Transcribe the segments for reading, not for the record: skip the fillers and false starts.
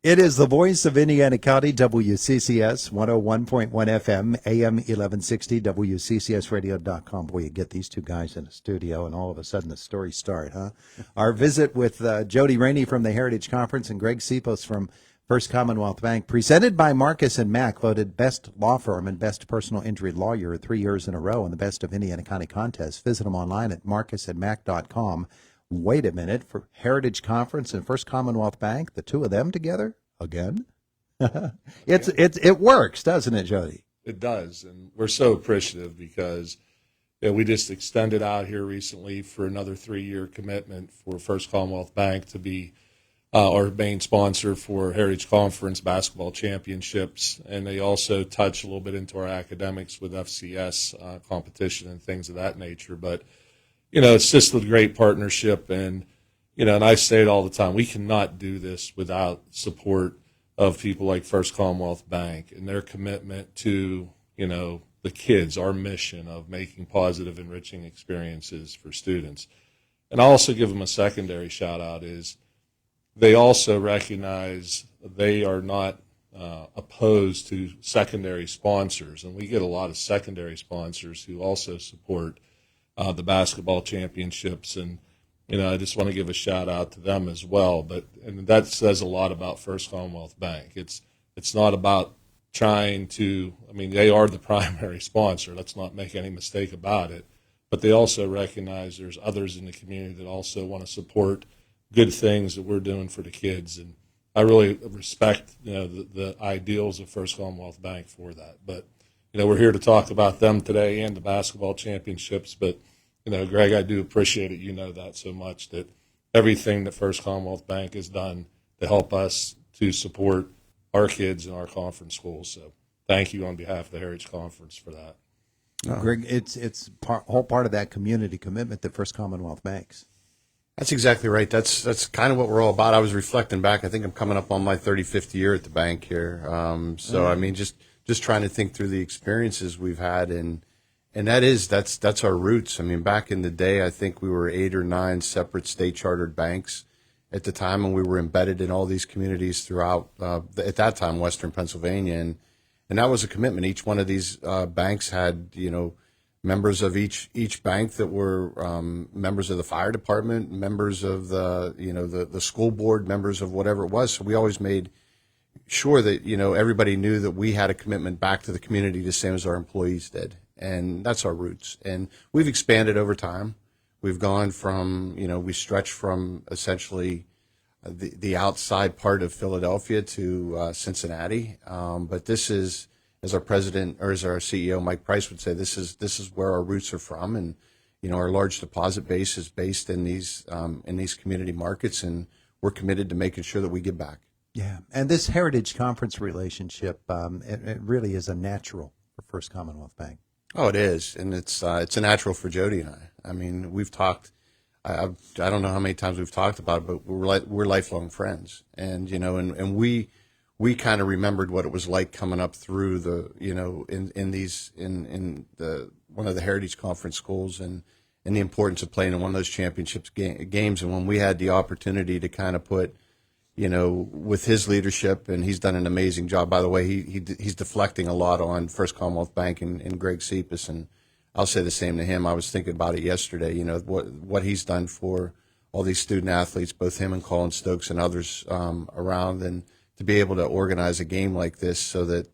It is the voice of Indiana County, WCCS 101.1 FM, AM 1160, WCCSradio.com. Boy, you get these two guys in a studio, and all of a sudden the stories start, huh? Our visit with Jody Rainey from the Heritage Conference and Greg Sipos from First Commonwealth Bank, presented by Marcus and Mack, voted Best Law Firm and Best Personal Injury Lawyer 3 years in a row in the Best of Indiana County contest. Visit them online at marcusandmack.com. Wait a minute, for Heritage Conference and First Commonwealth Bank, the two of them together again? It works, doesn't it, Jody? It does, and we're so appreciative because we just extended out here recently for another 3-year commitment for First Commonwealth Bank to be our main sponsor for Heritage Conference basketball championships, and they also touch a little bit into our academics with FCS competition and things of that nature, but it's just a great partnership, and and I say it all the time, we cannot do this without support of people like First Commonwealth Bank and their commitment to, the kids, our mission of making positive, enriching experiences for students. And I'll also give them a secondary shout out is they also recognize they are not opposed to secondary sponsors, and we get a lot of secondary sponsors who also support the basketball championships, and I just want to give a shout out to them as well. And that says a lot about First Commonwealth Bank. It's not about trying to. They are the primary sponsor. Let's not make any mistake about it. But they also recognize there's others in the community that also want to support good things that we're doing for the kids. And I really respect the ideals of First Commonwealth Bank for that. But we're here to talk about them today and the basketball championships. But, Greg, I do appreciate it. That so much, that everything that First Commonwealth Bank has done to help us to support our kids in our conference schools. So thank you on behalf of the Heritage Conference for that. Greg, it's whole part of that community commitment that First Commonwealth makes. That's exactly right. That's kind of what we're all about. I was reflecting back. I think I'm coming up on my 35th year at the bank here. Just trying to think through the experiences we've had, and that's our roots. Back in the day, I think we were 8 or 9 separate state chartered banks at the time, and we were embedded in all these communities throughout at that time Western Pennsylvania, and that was a commitment. Each one of these banks had members of each bank that were members of the fire department, members of the school board, members of whatever it was. So we always made sure that everybody knew that we had a commitment back to the community the same as our employees did, and that's our roots. And we've expanded over time. We've gone from we stretched from essentially the outside part of Philadelphia to Cincinnati, but this is, as our president or as our CEO Mike Price would say, this is where our roots are from, and our large deposit base is based in these community markets, and we're committed to making sure that we give back. Yeah, and this Heritage Conference relationship, it really is a natural for First Commonwealth Bank. Oh, it is, and it's a natural for Jody and I. We've talked. I don't know how many times we've talked about it, but we're lifelong friends, and and we kind of remembered what it was like coming up through the in one of the Heritage Conference schools, and the importance of playing in one of those championships games, and when we had the opportunity to kind of put. With his leadership, and he's done an amazing job. By the way, he's deflecting a lot on First Commonwealth Bank and Greg Sipos, and I'll say the same to him. I was thinking about it yesterday. What he's done for all these student athletes, both him and Colin Stokes and others around, and to be able to organize a game like this so that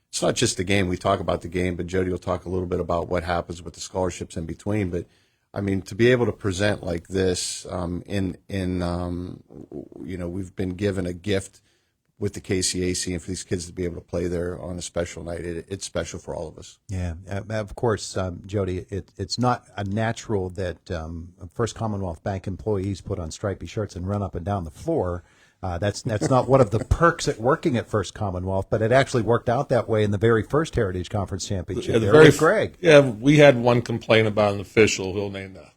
it's not just the game. We talk about the game, but Jody will talk a little bit about what happens with the scholarships in between. But to be able to present like this, we've been given a gift with the KCAC, and for these kids to be able to play there on a special night, it's special for all of us. Yeah, of course, Jody, it's not a natural that First Commonwealth Bank employees put on stripy shirts and run up and down the floor. That's not one of the perks at working at First Commonwealth, but it actually worked out that way in the very first Heritage Conference Championship. Yeah, Greg. Yeah, we had one complaint about an official. He'll name that.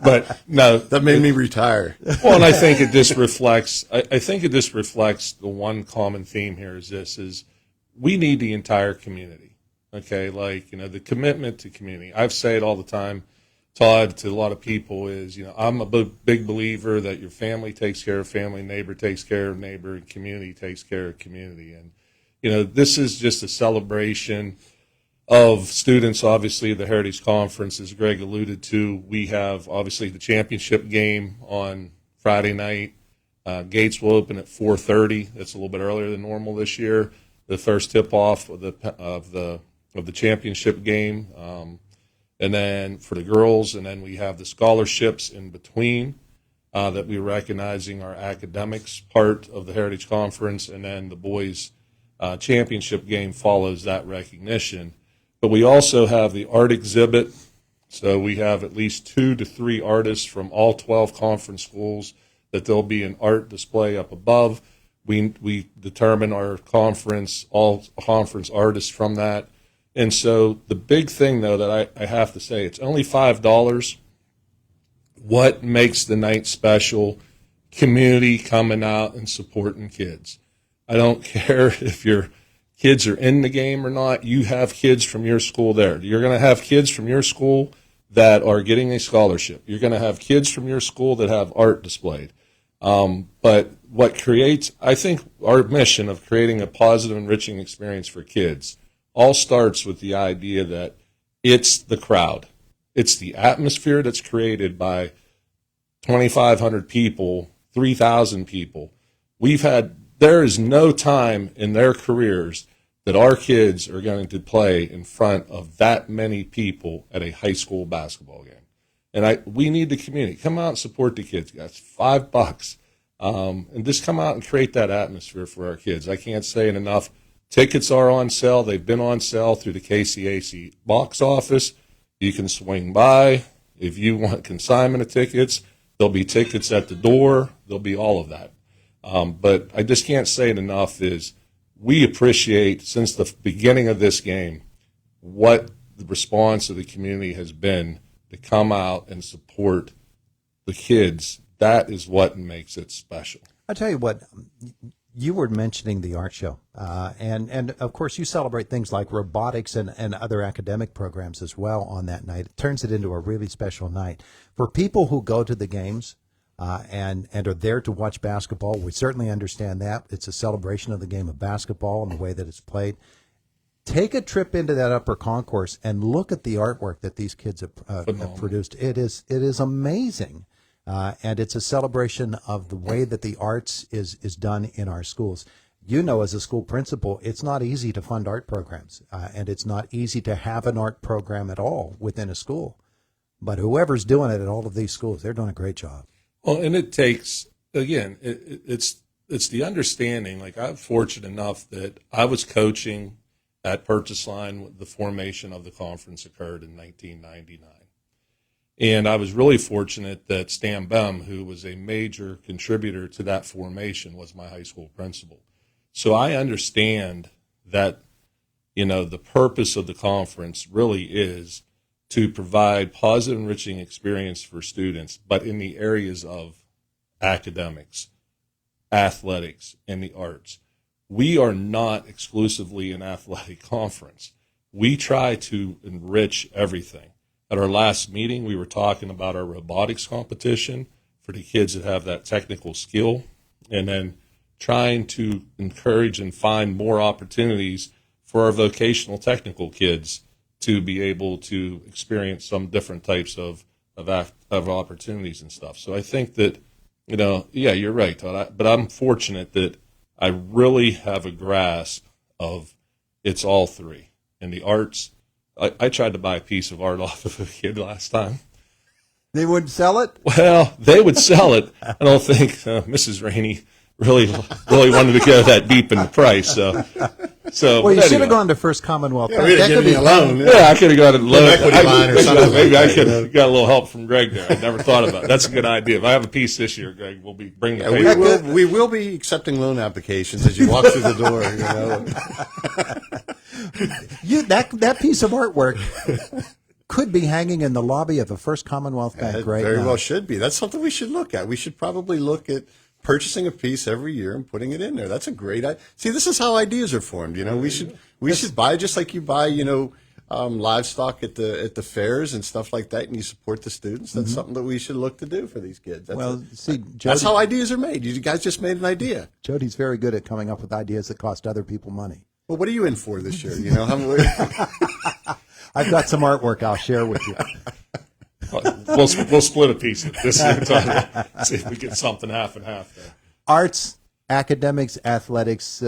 But no, that made me retire. Well, and I think it just reflects. I think it just reflects the one common theme here is we need the entire community. Okay, the commitment to community. I've said it all the time. Todd, to a lot of people is, I'm a big believer that your family takes care of family, neighbor takes care of neighbor, and community takes care of community. And, this is just a celebration of students. Obviously, the Heritage Conference, as Greg alluded to, we have obviously the championship game on Friday night. Gates will open at 4:30. That's a little bit earlier than normal this year. The first tip-off of the championship game. And then for the girls, and then we have the scholarships in between that we're recognizing our academics part of the Heritage Conference, and then the boys' championship game follows that recognition. But we also have the art exhibit, so we have at least 2 to 3 artists from all 12 conference schools that there'll be an art display up above. We determine our all conference artists from that. And so the big thing, though, that I have to say, it's only $5. What makes the night special? Community coming out and supporting kids. I don't care if your kids are in the game or not. You have kids from your school there. You're going to have kids from your school that are getting a scholarship. You're going to have kids from your school that have art displayed. But what creates, I think, our mission of creating a positive, enriching experience for kids all starts with the idea that it's the crowd. It's the atmosphere that's created by 2,500 people, 3,000 people. There is no time in their careers that our kids are going to play in front of that many people at a high school basketball game. And we need the community. Come out and support the kids, guys. $5. And just come out and create that atmosphere for our kids. I can't say it enough. Tickets are on sale. They've been on sale through the KCAC box office. You can swing by. If you want consignment of tickets, there'll be tickets at the door. There'll be all of that. But I just can't say it enough is we appreciate, since the beginning of this game, what the response of the community has been to come out and support the kids. That is what makes it special. I'll tell you what, you were mentioning the art show, and of course you celebrate things like robotics and other academic programs as well on that night. It turns it into a really special night. For people who go to the games and are there to watch basketball, we certainly understand that. It's a celebration of the game of basketball and the way that it's played. Take a trip into that upper concourse and look at the artwork that these kids have produced. It is amazing. And it's a celebration of the way that the arts is done in our schools. As a school principal, it's not easy to fund art programs, and it's not easy to have an art program at all within a school. But whoever's doing it at all of these schools, they're doing a great job. Well, and it takes, again, it's the understanding. Like, I'm fortunate enough that I was coaching at Purchase Line when the formation of the conference occurred in 1999. And I was really fortunate that Stan Bem, who was a major contributor to that formation, was my high school principal. So I understand that, the purpose of the conference really is to provide positive, enriching experience for students, but in the areas of academics, athletics, and the arts. We are not exclusively an athletic conference. We try to enrich everything. At our last meeting, we were talking about our robotics competition for the kids that have that technical skill, and then trying to encourage and find more opportunities for our vocational technical kids to be able to experience some different types of opportunities and stuff. So I think that, you're right, Todd, but I'm fortunate that I really have a grasp of it's all three. In the arts, I tried to buy a piece of art off of a kid last time. They wouldn't sell it? Well, they would sell it. I don't think Mrs. Rainey really wanted to go that deep in the price. So well, you should have gone to First Commonwealth. Yeah, we'd have given you a loan. Yeah, I could have got a loan. Equity line or something. Maybe I could have got a little help from Greg there. I never thought about it. That's a good idea. If I have a piece this year, Greg, we'll be bringing the paper. We will be accepting loan applications as you walk through the door. That piece of artwork could be hanging in the lobby of a First Commonwealth Bank right now. Very well should be. That's something we should look at. We should probably look at purchasing a piece every year and putting it in there. That's a great idea. See, this is how ideas are formed. We should buy, just like you buy, livestock at the fairs and stuff like that, and you support the students, that's something that we should look to do for these kids. That's how ideas are made. You guys just made an idea. Jody's very good at coming up with ideas that cost other people money. Well, what are you in for this year? You know, I've got some artwork I'll share with you. We'll split a piece of this year. See if we get something half and half there. Arts, academics, athletics,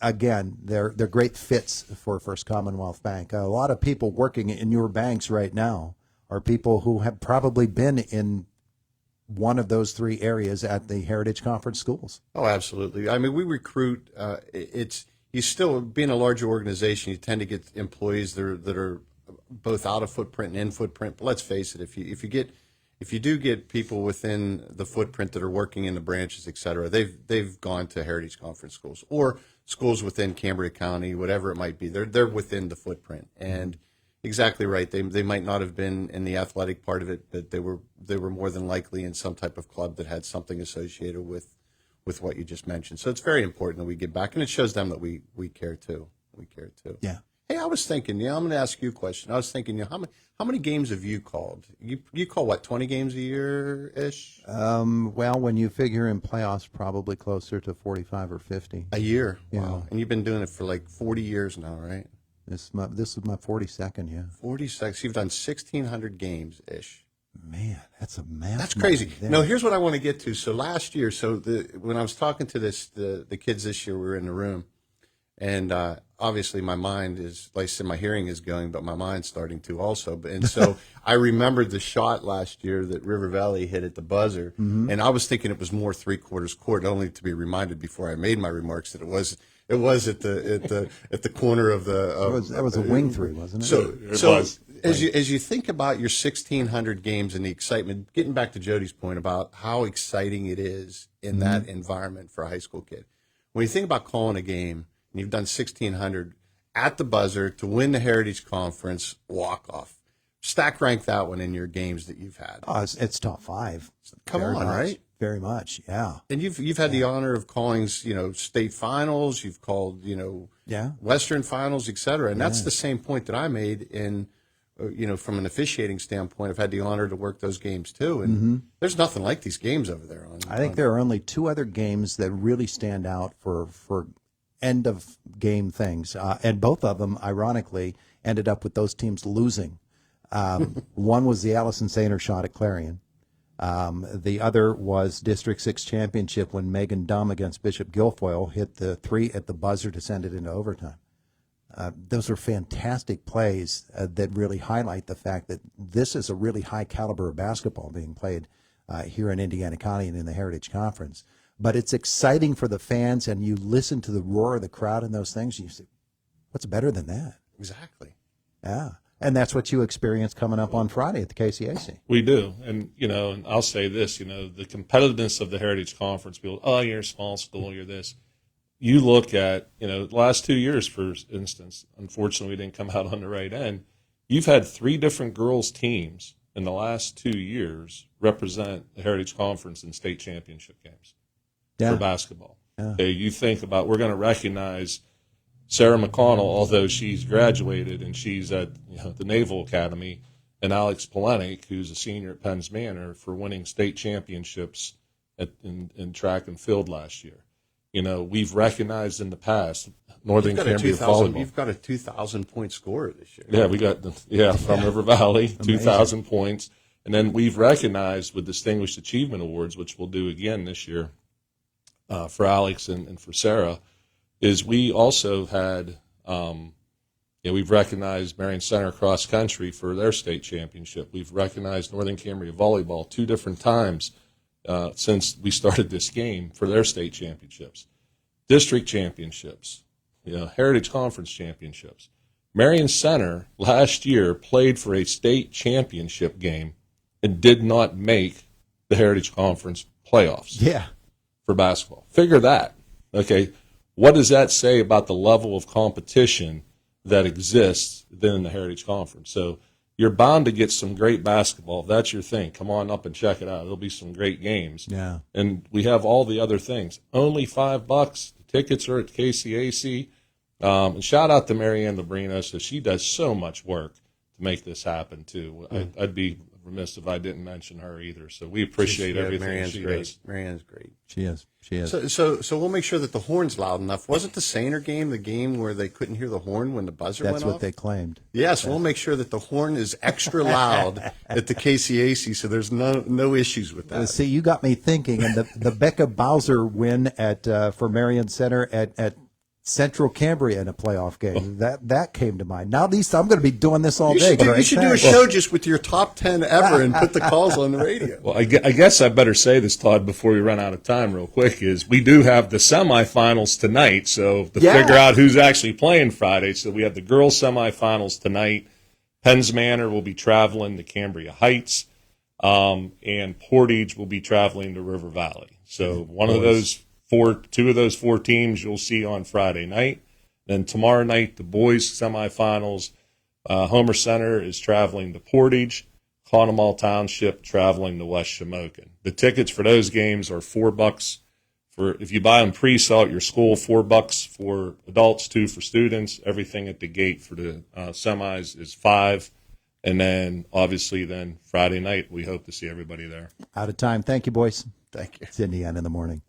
again, they're great fits for First Commonwealth Bank. A lot of people working in your banks right now are people who have probably been in one of those three areas at the Heritage Conference schools. Oh, absolutely. I mean, we recruit. You still, being a larger organization, you tend to get employees that are both out of footprint and in footprint. But let's face it, if you do get people within the footprint that are working in the branches, et cetera, they've gone to Heritage Conference schools or schools within Cambria County, whatever it might be. They're within the footprint, and exactly right. They might not have been in the athletic part of it, but they were more than likely in some type of club that had something associated with what you just mentioned. So it's very important that we give back, and it shows them that we care too. We care too. Yeah. Hey, I was thinking, I'm going to ask you a question. I was thinking, how many games have you called? You call what, 20 games a year ish? Well, when you figure in playoffs, probably closer to 45 or 50 a year. Yeah. Wow. And you've been doing it for like 40 years now, right? This is my 42nd. Yeah. 46. You've done 1,600 games ish. Man, that's a math. That's crazy. There. No, here's what I want to get to. So last year, when I was talking to the kids this year, we were in the room, and obviously my mind is, like I said, my hearing is going, but my mind's starting to also. And so I remembered the shot last year that River Valley hit at the buzzer, and I was thinking it was more three-quarters court, only to be reminded before I made my remarks that it was at the corner of the. That was a wing three, wasn't it? So as you think about your 1,600 games and the excitement, getting back to Jody's point about how exciting it is in that environment for a high school kid, when you think about calling a game and you've done 1,600 at the buzzer to win the Heritage Conference walk-off, stack rank that one in your games that you've had. Oh, it's top five. Come on, right? Very much, yeah. And you've had the honor of calling, state finals. You've called, Western finals, et cetera. And that's the same point that I made in, from an officiating standpoint. I've had the honor to work those games too. And there's nothing like these games over there. I think there are only two other games that really stand out for end of game things, and both of them, ironically, ended up with those teams losing. One was the Allison Sainer shot at Clarion. The other was District 6 championship when Megan Dumm against Bishop Guilfoyle hit the three at the buzzer to send it into overtime. Those are fantastic plays that really highlight the fact that this is a really high caliber of basketball being played here in Indiana County and in the Heritage Conference. But it's exciting for the fans, and you listen to the roar of the crowd and those things, and you say, what's better than that? Exactly. Yeah. And that's what you experience coming up on Friday at the KCAC. We do. And, and I'll say this, the competitiveness of the Heritage Conference, people, you're a small school, you're this. You look at, the last 2 years, for instance, unfortunately, we didn't come out on the right end. You've had 3 different girls' teams in the last 2 years represent the Heritage Conference in state championship games for basketball. Yeah. Okay, you think about, we're going to recognize Sarah McConnell, although she's graduated and she's at the Naval Academy, and Alex Polenic, who's a senior at Penns Manor, for winning state championships in track and field last year. We've recognized in the past Northern Cambria volleyball. You've got a 2,000-point scorer this year. Yeah, we got from River Valley, 2,000 points, and then we've recognized with Distinguished Achievement Awards, which we'll do again this year for Alex and for Sarah. Is we also had, we've recognized Marion Center Cross Country for their state championship. We've recognized Northern Cambria Volleyball 2 different times since we started this game for their state championships. District championships, Heritage Conference championships. Marion Center last year played for a state championship game and did not make the Heritage Conference playoffs for basketball. Figure that, okay? What does that say about the level of competition that exists within the Heritage Conference? So you're bound to get some great basketball. If that's your thing, come on up and check it out. It'll be some great games. Yeah. And we have all the other things. Only $5. The tickets are at KCAC. And shout out to Marianne Labrino. So she does so much work to make this happen too. I'd be remiss if I didn't mention her either. So we appreciate everything Marianne's she great. does. Marianne's great. She is. She is. So we'll make sure that the horn's loud enough. Wasn't the Sainer game the game where they couldn't hear the horn when the buzzer That's went what off? they claimed. Yes, we'll make sure that the horn is extra loud at the KCAC, so there's no issues with that. See, you got me thinking, and the Becca Bowser win at for Marion Center at Central Cambria in a playoff game. That came to mind. Now I'm going to be doing this all day. You should do a show just with your top 10 ever and put the calls on the radio. Well, I guess I better say this, Todd, before we run out of time real quick, is we do have the semifinals tonight. So to figure out who's actually playing Friday, so we have the girls semifinals tonight. Penns Manor will be traveling to Cambria Heights, and Portage will be traveling to River Valley. So two of those four teams you'll see on Friday night. Then tomorrow night, the boys semifinals. Homer Center is traveling to Portage. Conemaugh Township traveling to West Shamokin. The tickets for those games are $4 if you buy them pre-sale at your school. $4 for adults, $2 for students. Everything at the gate for the semis is $5. And then obviously Friday night we hope to see everybody there. Out of time. Thank you, boys. Thank you. It's Indiana in the morning.